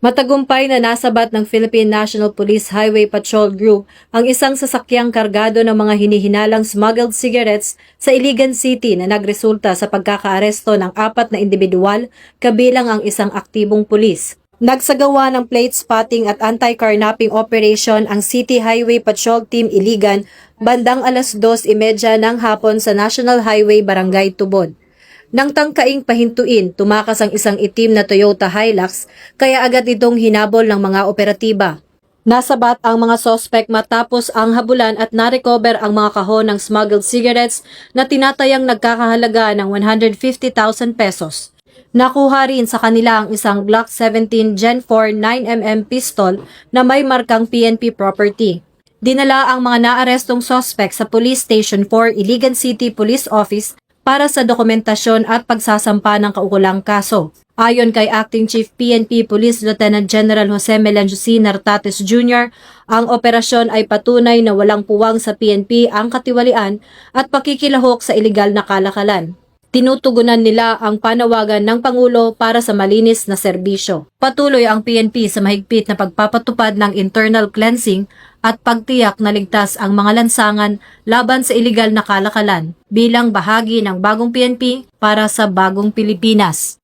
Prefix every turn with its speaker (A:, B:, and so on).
A: Matagumpay na nasabat ng Philippine National Police Highway Patrol Group ang isang sasakyang kargado ng mga hinihinalang smuggled cigarettes sa Iligan City na nagresulta sa pagkakaaresto ng 4 na individual kabilang ang isang aktibong pulis. Nagsagawa ng plate spotting at anti-carnapping operation ang City Highway Patrol Team Iligan bandang alas 2:30 ng hapon sa National Highway Barangay Tubod. Nang tangkaing pahintuin, tumakas ang isang itim na Toyota Hilux kaya agad itong hinabol ng mga operatiba. Nasabat ang mga sospek matapos ang habulan at narecover ang mga kahon ng smuggled cigarettes na tinatayang nagkakahalaga ng 150,000 pesos. Nakuha rin sa kanila ang isang Glock 17 Gen 4 9mm pistol na may markang PNP property. Dinala ang mga naarestong sospek sa Police Station 4 Iligan City Police Office para sa dokumentasyon at pagsasampa ng kaukulang kaso. Ayon kay Acting Chief PNP Police Lieutenant General Jose Melanio C. Nartates Jr., ang operasyon ay patunay na walang puwang sa PNP ang katiwalian at pakikilahok sa ilegal na kalakalan. Tinutugunan nila ang panawagan ng Pangulo para sa malinis na serbisyo. Patuloy ang PNP sa mahigpit na pagpapatupad ng internal cleansing at pagtiyak na ligtas ang mga lansangan laban sa ilegal na kalakalan bilang bahagi ng bagong PNP para sa bagong Pilipinas.